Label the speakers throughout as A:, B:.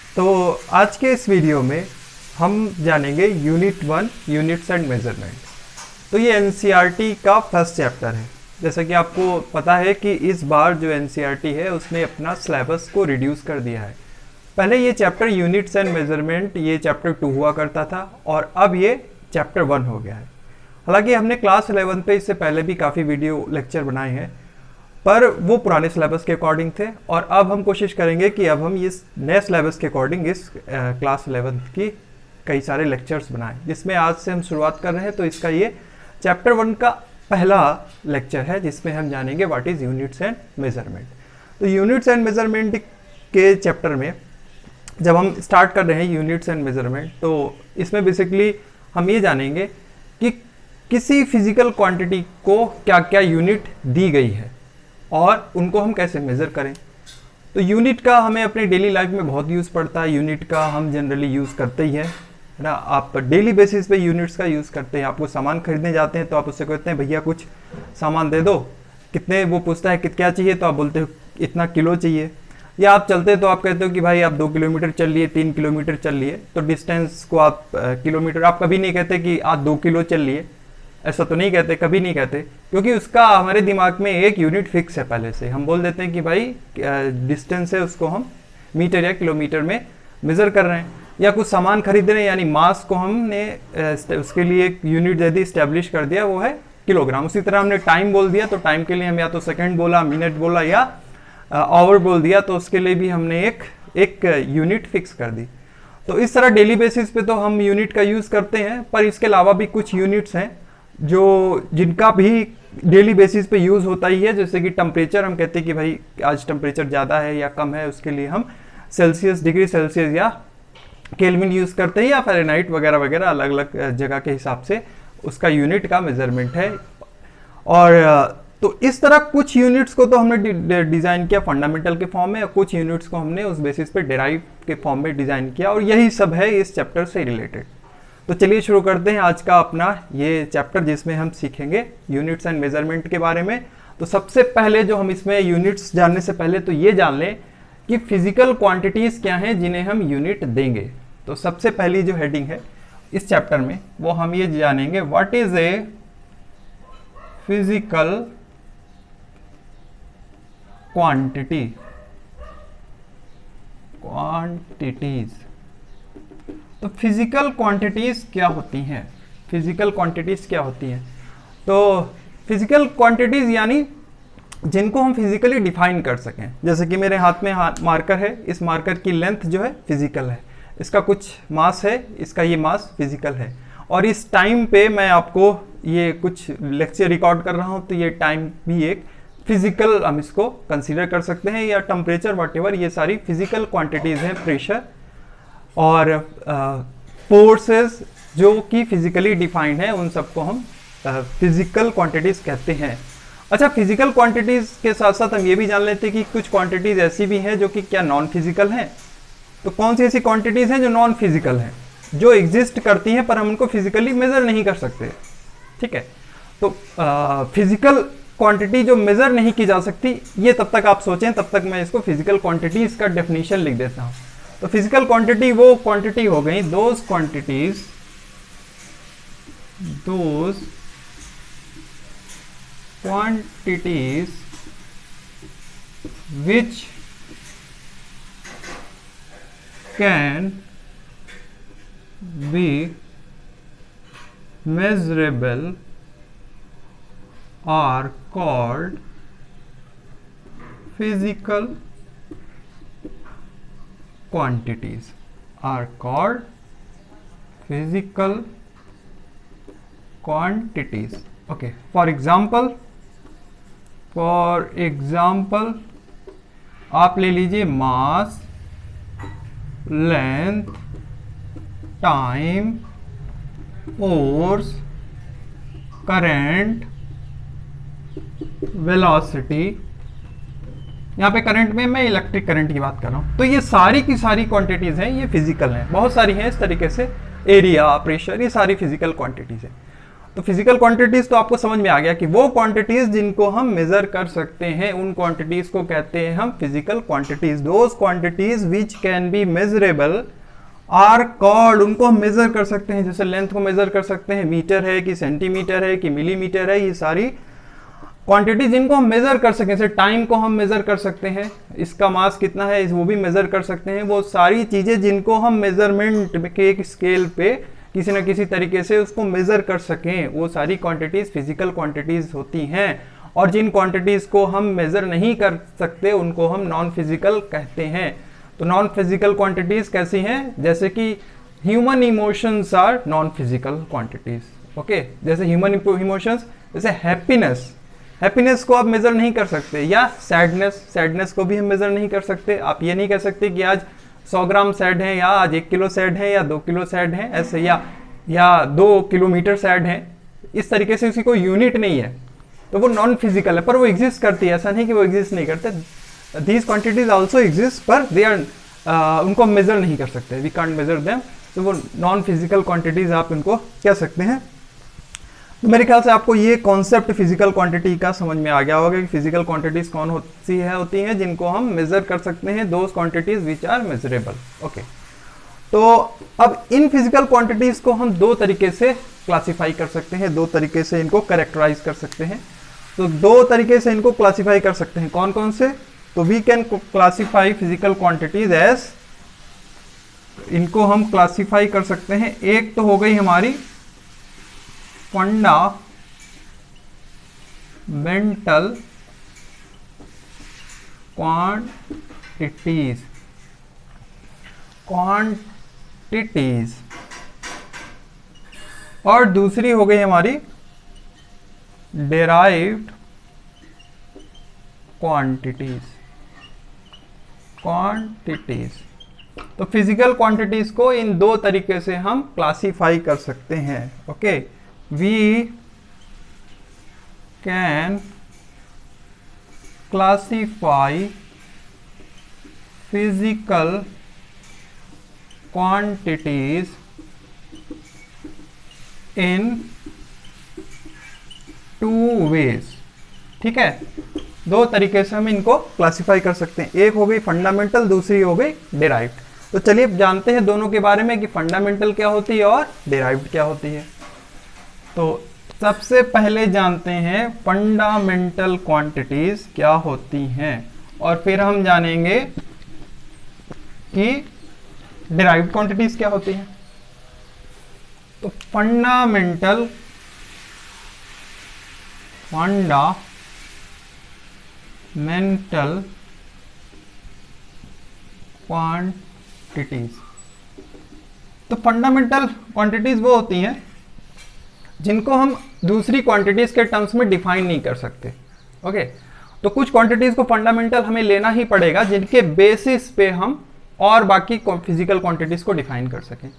A: तो आज के इस वीडियो में हम जानेंगे यूनिट 1 यूनिट्स एंड मेजरमेंट। तो ये एनसीईआरटी का फर्स्ट चैप्टर है। जैसा कि आपको पता है कि इस बार जो एनसीईआरटी है उसने अपना सिलेबस को रिड्यूस कर दिया है। पहले ये चैप्टर यूनिट्स एंड मेजरमेंट ये चैप्टर 2 हुआ करता था और अब ये चैप्टर 1 हो गया है। हालांकि हमने क्लास 11 पे इससे पहले भी काफ़ी वीडियो लेक्चर बनाए हैं, पर वो पुराने सिलेबस के अकॉर्डिंग थे और अब हम कोशिश करेंगे कि अब हम इस नए सिलेबस के अकॉर्डिंग इस क्लास 11 की कई सारे लेक्चर्स बनाएं, जिसमें आज से हम शुरुआत कर रहे हैं। तो इसका ये चैप्टर 1 का पहला लेक्चर है जिसमें हम जानेंगे what is units and measurement. तो यूनिट्स एंड मेजरमेंट के चैप्टर में जब हम स्टार्ट कर रहे हैं यूनिट्स एंड मेजरमेंट, तो इसमें बेसिकली हम ये जानेंगे कि किसी फिजिकल क्वांटिटी को क्या क्या यूनिट दी गई है और उनको हम कैसे मेज़र करें। तो यूनिट का हमें अपने डेली लाइफ में बहुत यूज़ पड़ता है। यूनिट का हम जनरली यूज़ करते ही है ना। आप डेली बेसिस पे यूनिट्स का यूज़ करते हैं। आपको सामान खरीदने जाते हैं तो आप उससे कहते हैं भैया कुछ सामान दे दो, कितने, वो पूछता है क्या चाहिए, तो आप बोलते हो इतना किलो चाहिए। या आप चलते तो आप कहते हो कि भाई आप 2 किलोमीटर चल लिए, 3 किलोमीटर चल लिए, तो डिस्टेंस को आप किलोमीटर, आप कभी नहीं कहते कि आप 2 किलो चल लिए, ऐसा तो नहीं कहते, कभी नहीं कहते, क्योंकि उसका हमारे दिमाग में एक यूनिट फिक्स है। पहले से हम बोल देते हैं कि भाई डिस्टेंस है, उसको हम मीटर या किलोमीटर में मेज़र कर रहे हैं। या कुछ सामान खरीद रहे हैं, यानी मास को हमने उसके लिए एक यूनिट यदि इस्टेब्लिश कर दिया, वो है किलोग्राम। उसी तरह हमने टाइम बोल दिया तो टाइम के लिए हम या तो सेकंड बोला, मिनट बोला या आवर बोल दिया, तो उसके लिए भी हमने एक यूनिट फिक्स कर दी। तो इस तरह डेली बेसिस पे तो हम यूनिट का यूज़ करते हैं, पर इसके अलावा भी कुछ यूनिट्स हैं जिनका भी डेली बेसिस पे यूज़ होता ही है। जैसे कि टेम्परेचर, हम कहते हैं कि भाई आज टेम्परेचर ज़्यादा है या कम है, उसके लिए हम सेल्सियस, डिग्री सेल्सियस या केल्विन यूज़ करते हैं, या फ़ारेनहाइट वगैरह वगैरह, अलग अलग जगह के हिसाब से उसका यूनिट का मेजरमेंट है। और तो इस तरह कुछ यूनिट्स को तो हमने डिज़ाइन किया फंडामेंटल के फॉर्म में, और कुछ यूनिट्स को हमने उस बेसिस पे डेराइव के फॉर्म में डिज़ाइन किया, और यही सब है इस चैप्टर से रिलेटेड। तो चलिए शुरू करते हैं आज का अपना ये चैप्टर, जिसमें हम सीखेंगे यूनिट्स एंड मेजरमेंट के बारे में। तो सबसे पहले जो हम इसमें यूनिट्स जानने से पहले तो ये जान लें कि फिजिकल क्वांटिटीज़ क्या हैं जिन्हें हम यूनिट देंगे। तो सबसे पहली जो हेडिंग है इस चैप्टर में, वो हम ये जानेंगे what is a physical quantities. तो फिजिकल क्वांटिटीज क्या होती हैं? फिजिकल क्वांटिटीज क्या होती हैं? तो फिजिकल क्वांटिटीज यानी जिनको हम फिजिकली डिफाइन कर सकें। जैसे कि मेरे हाथ में मार्कर है, इस मार्कर की लेंथ जो है फिजिकल है, इसका कुछ मास है, इसका ये मास फिजिकल है, और इस टाइम पे मैं आपको ये कुछ लेक्चर रिकॉर्ड कर रहा हूँ, तो ये टाइम भी एक फिजिकल हम इसको कंसीडर कर सकते हैं। या टेम्परेचर, व्हाटएवर, ये सारी फिजिकल क्वांटिटीज हैं। प्रेशर और फोर्सेस जो कि फिजिकली डिफाइंड है, उन सबको हम फिजिकल क्वांटिटीज कहते हैं। अच्छा, फिजिकल क्वांटिटीज के साथ साथ हम ये भी जान लेते हैं कि कुछ क्वांटिटीज ऐसी भी हैं जो कि क्या नॉन फिजिकल हैं। तो कौन सी ऐसी क्वांटिटीज हैं जो नॉन फिजिकल हैं, जो एग्जिस्ट करती हैं पर हम उनको फिजिकली मेजर नहीं कर सकते। ठीक है, तो फिजिकल क्वांटिटी जो मेजर नहीं की जा सकती, ये तब तक आप सोचें, तब तक मैं इसको फिजिकल क्वांटिटीज का डेफिनेशन लिख देता हूँ। तो फिजिकल क्वांटिटी वो क्वांटिटी हो गई, those quantities which can be measurable are called physical quantities. Are called physical quantities. Okay, for example आप ले लीजिए mass, length, time, force, current, velocity. यहाँ पे करंट में मैं इलेक्ट्रिक करंट की बात कर रहा हूँ। तो ये सारी की सारी क्वांटिटीज हैं, ये फिजिकल हैं, बहुत सारी हैं इस तरीके से। एरिया, प्रेशर, ये सारी फिजिकल क्वांटिटीज हैं। तो फिजिकल क्वांटिटीज तो आपको समझ में आ गया कि वो क्वांटिटीज जिनको हम मेजर कर सकते हैं उन क्वांटिटीज को कहते हैं हम physical quantities. Those quantities which can be measurable are called, उनको हम मेजर कर सकते हैं, जैसे लेंथ को मेजर कर सकते हैं, मीटर है कि सेंटीमीटर है कि मिलीमीटर है, ये सारी क्वांटिटी जिनको हम मेजर कर सकें, जैसे टाइम को हम मेजर कर सकते हैं, इसका मास कितना है वो भी मेजर कर सकते हैं। वो सारी चीजें जिनको हम मेजरमेंट के एक स्केल पे किसी न किसी तरीके से उसको मेजर कर सकें, वो सारी क्वांटिटीज फिजिकल क्वांटिटीज होती हैं। और जिन क्वांटिटीज को हम मेजर नहीं कर सकते उनको हम नॉन फिजिकल कहते हैं। तो नॉन फिजिकल क्वांटिटीज कैसी हैं, जैसे कि human emotions are non physical quantities. Okay, जैसे ह्यूमन इमोशंस, जैसे हैप्पीनेस, हैप्पीनेस को आप मेजर नहीं कर सकते, या सैडनेस, सैडनेस को भी हम मेजर नहीं कर सकते। आप ये नहीं कह सकते कि आज 100 ग्राम सैड है, या आज 1 किलो सैड है, या 2 किलो सैड है, ऐसे, या 2 किलोमीटर सैड है। इस तरीके से उसकी कोई यूनिट नहीं है, तो वो नॉन फिजिकल है, पर वो एग्जिस्ट करती है, ऐसा नहीं कि वो एग्जिस्ट नहीं करते। दीज क्वांटिटीज आल्सो एग्जिस्ट, पर दे आर उनको हम मेजर नहीं कर सकते, वी कांट मेजर देम, तो वो नॉन फिजिकल क्वांटिटीज आप इनको कह सकते हैं। तो मेरे ख्याल से आपको ये कॉन्सेप्ट फिजिकल क्वांटिटी का समझ में आ गया होगा कि फिजिकल क्वांटिटीज कौन होती हैं जिनको हम मेजर कर सकते हैं, those quantities which are measurable. Okay, तो अब इन फिजिकल क्वांटिटीज को हम दो तरीके से क्लासिफाई कर सकते हैं, दो तरीके से इनको कैरेक्टराइज कर सकते हैं। तो दो तरीके से इनको क्लासिफाई कर सकते हैं, कौन कौन से? तो we can classify physical quantities as, इनको हम क्लासिफाई कर सकते हैं, एक तो हो गई हमारी फंडामेंटल क्वांटिटीज और दूसरी हो गई हमारी डेराइव्ड क्वांटिटीज। तो फिजिकल क्वांटिटीज को इन दो तरीके से हम क्लासिफाई कर सकते हैं। Okay, we can classify physical quantities in 2 ways. ठीक है, दो तरीके से हम इनको क्लासिफाई कर सकते हैं, एक हो गई फंडामेंटल, दूसरी हो गई डिराइव्ड। तो चलिए जानते हैं दोनों के बारे में कि फंडामेंटल क्या होती है और डिराइव्ड क्या होती है। तो सबसे पहले जानते हैं फंडामेंटल क्वांटिटीज क्या होती हैं, और फिर हम जानेंगे कि डिराइव्ड क्वांटिटीज क्या होती हैं। तो फंडामेंटल क्वांटिटीज, तो फंडामेंटल क्वांटिटीज वो होती हैं जिनको हम दूसरी क्वांटिटीज के टर्म्स में डिफाइन नहीं कर सकते। ओके, तो कुछ क्वांटिटीज को फंडामेंटल हमें लेना ही पड़ेगा जिनके बेसिस पे हम और बाकी फिजिकल क्वांटिटीज को डिफाइन कर सकें।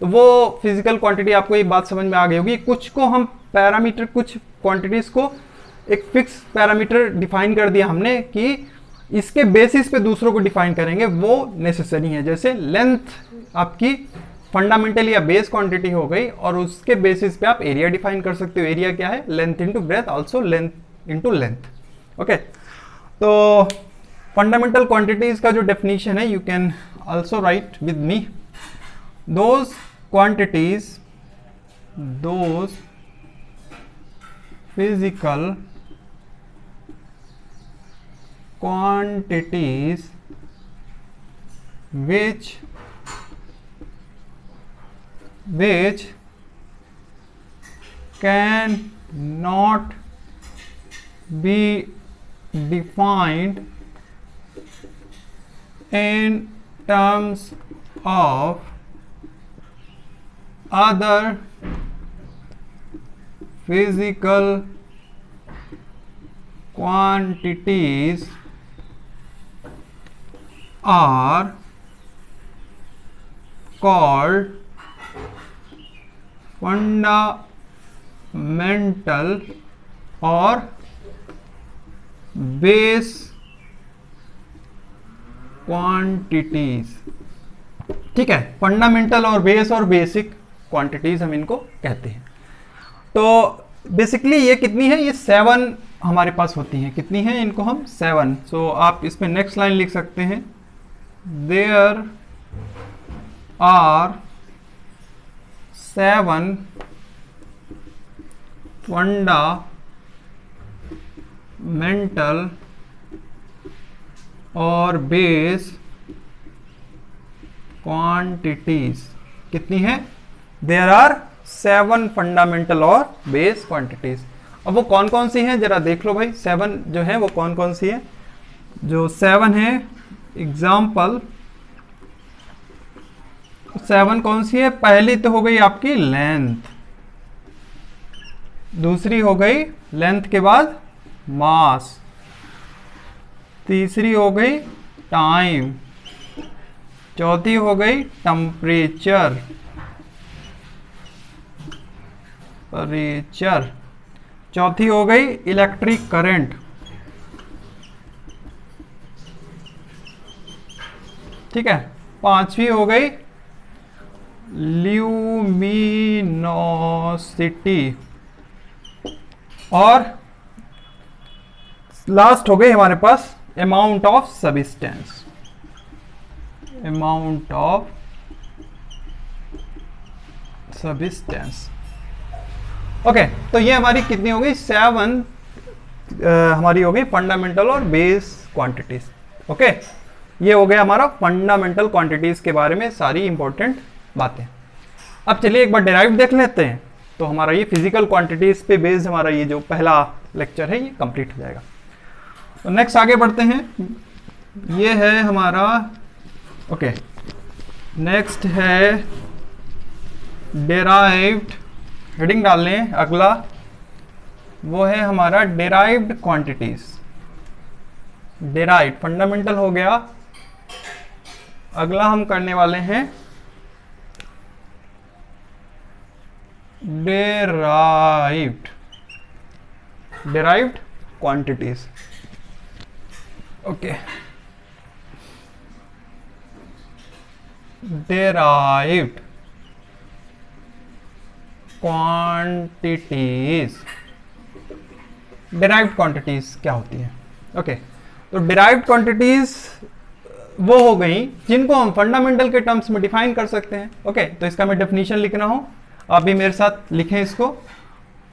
A: तो वो फिजिकल क्वांटिटी आपको एक बात समझ में आ गई होगी, कुछ को हम पैरामीटर, कुछ क्वांटिटीज को एक फिक्स पैरामीटर डिफाइन कर दिया हमने कि इसके बेसिस पे दूसरों को डिफाइन करेंगे, वो नेसेसरी है। जैसे लेंथ आपकी फंडामेंटल या बेस क्वांटिटी हो गई, और उसके बेसिस पे आप एरिया डिफाइन कर सकते हो। एरिया क्या है? Length into breadth, also length into length. Okay, तो फंडामेंटल क्वांटिटीज का जो डेफिनेशन है, you can also right with me, those physical quantities which can not be defined in terms of other physical quantities are called fundamental or base quantities। ठीक है, fundamental और base और basic quantities हम इनको कहते हैं। तो बेसिकली ये कितनी है, ये 7 हमारे पास होती हैं। कितनी है, इनको हम 7। सो आप इसमें नेक्स्ट लाइन लिख सकते हैं, देयर आर 7 फंडामेंटल और बेस क्वांटिटीज। कितनी है, देयर आर 7 फंडामेंटल और बेस क्वांटिटीज। अब वो कौन कौन सी हैं जरा देख लो भाई, 7 जो है वो कौन कौन सी है। जो 7 है, एग्जाम्पल 7 कौन सी है, पहली तो हो गई आपकी लेंथ, दूसरी हो गई लेंथ के बाद मास, तीसरी हो गई टाइम, चौथी हो गई टेम्परेचर, चौथी हो गई इलेक्ट्रिक करंट, ठीक है, पांचवी हो गई ल्यूमिनोसिटी, और लास्ट हो गई हमारे पास amount of substance, amount of substance. Okay, तो ये हमारी कितनी हो गई, 7 हमारी हो गई फंडामेंटल और बेस क्वांटिटीज। ओके, ये हो गया हमारा फंडामेंटल क्वांटिटीज के बारे में सारी इंपॉर्टेंट बातें। अब चलिए एक बार डेराइव देख लेते हैं, तो हमारा ये फिजिकल क्वांटिटीज पे बेस्ड हमारा ये जो पहला लेक्चर है ये कंप्लीट हो जाएगा। तो नेक्स्ट आगे बढ़ते हैं, ये है हमारा, ओके, नेक्स्ट है डेराइव्ड, हेडिंग डाल लें अगला, वो है हमारा डेराइव्ड क्वांटिटीज। डेराइव्ड फंडामेंटल हो गया, अगला हम करने वाले हैं derived quantities. Okay, derived quantities. Derived quantities क्या होती है? ओके, तो डेराइव्ड क्वांटिटीज वो हो गई जिनको हम फंडामेंटल के टर्म्स में डिफाइन कर सकते हैं। ओके, तो इसका मैं डेफिनेशन लिख रहा हूं, आप भी मेरे साथ लिखें इसको।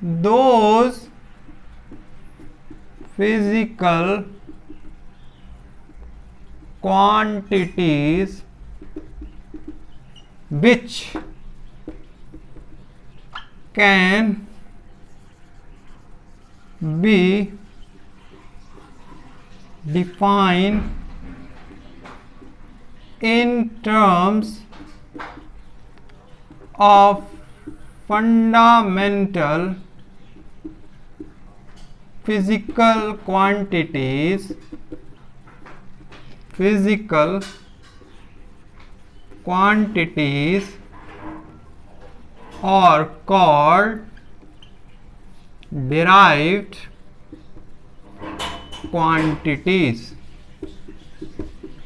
A: Those physical quantities which can be defined in terms of fundamental physical quantities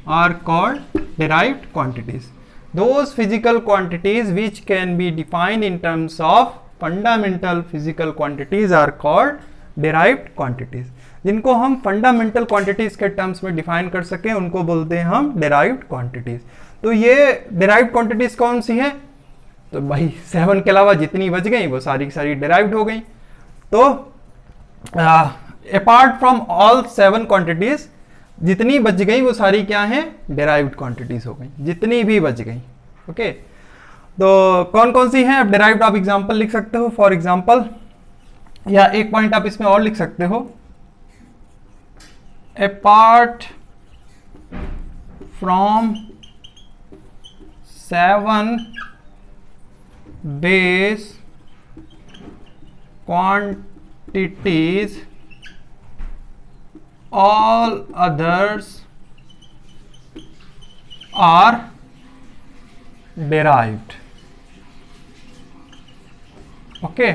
A: are called derived quantities. Those physical quantities which can be defined in terms of fundamental physical quantities are called derived quantities. जिनको हम fundamental quantities के terms में define कर सके उनको बोलते हैं हम डेराइव्ड क्वांटिटीज। तो ये डेराइव्ड क्वांटिटीज कौन सी हैं? तो भाई 7 के अलावा जितनी बच गई वो सारी की सारी डेराइव्ड हो गई। तो अपार्ट फ्रॉम ऑल 7 क्वांटिटीज जितनी बच गई वो सारी क्या हैं? डेराइव्ड क्वांटिटीज हो गई, जितनी भी बच गई। ओके, तो कौन कौन सी हैं? अब डेराइव्ड आप एग्जांपल लिख सकते हो, फॉर एग्जांपल, या एक पॉइंट आप इसमें और लिख सकते हो, apart from 7 base quantities, all others are derived. Okay,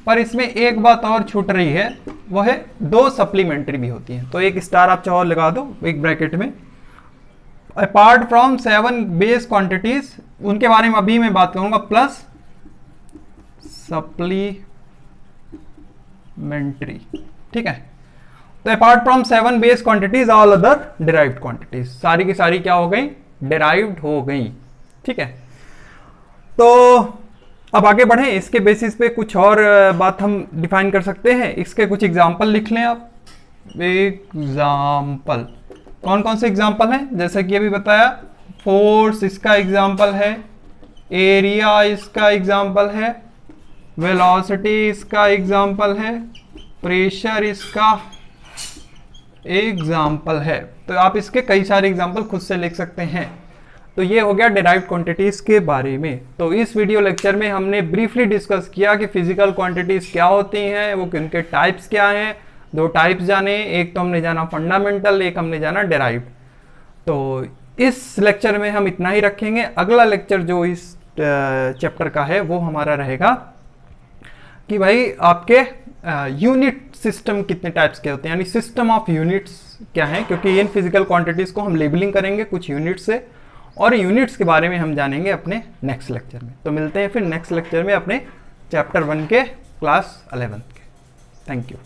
A: पर इसमें एक बात और छूट रही है, वो है 2 सप्लीमेंट्री भी होती हैं। तो एक स्टार आप चाहो लगा दो एक ब्रैकेट में। अपार्ट फ्रॉम 7 बेस क्वांटिटीज, उनके बारे में अभी मैं बात करूंगा, प्लस सप्लीमेंट्री सप्लीमेंट्री, ठीक है। तो apart from 7 base quantities all other derived quantities, सारी की सारी क्या हो गई, डिराइव्ड हो गई, ठीक है। तो अब आगे बढ़ें, इसके बेसिस पे कुछ और बात हम डिफाइन कर सकते हैं। इसके कुछ एग्जाम्पल लिख लें आप। एग्जाम्पल कौन कौन से एग्जाम्पल हैं, जैसे कि अभी बताया, फोर्स इसका एग्जाम्पल है, एरिया इसका एग्जाम्पल है, वेलोसिटी इसका एग्जाम्पल है, प्रेशर इसका एग्जाम्पल है। तो आप इसके कई सारे एग्जाम्पल खुद से लिख सकते हैं। तो ये हो गया डिराइव्ड क्वांटिटीज के बारे में। तो इस वीडियो लेक्चर में हमने ब्रीफली डिस्कस किया कि फिजिकल क्वांटिटीज क्या होती हैं, वो उनके टाइप्स क्या हैं। 2 टाइप्स जाने, एक तो हमने जाना फंडामेंटल, एक हमने जाना डिराइव्ड। तो इस लेक्चर में हम इतना ही रखेंगे। अगला लेक्चर जो इस चैप्टर का है वो हमारा रहेगा कि भाई आपके यूनिट सिस्टम कितने टाइप्स के होते हैं, यानी सिस्टम ऑफ यूनिट्स क्या है, क्योंकि इन फिजिकल क्वांटिटीज को हम लेबलिंग करेंगे कुछ यूनिट से, और यूनिट्स के बारे में हम जानेंगे अपने नेक्स्ट लेक्चर में। तो मिलते हैं फिर नेक्स्ट लेक्चर में अपने चैप्टर 1 के क्लास 11 के। Thank you.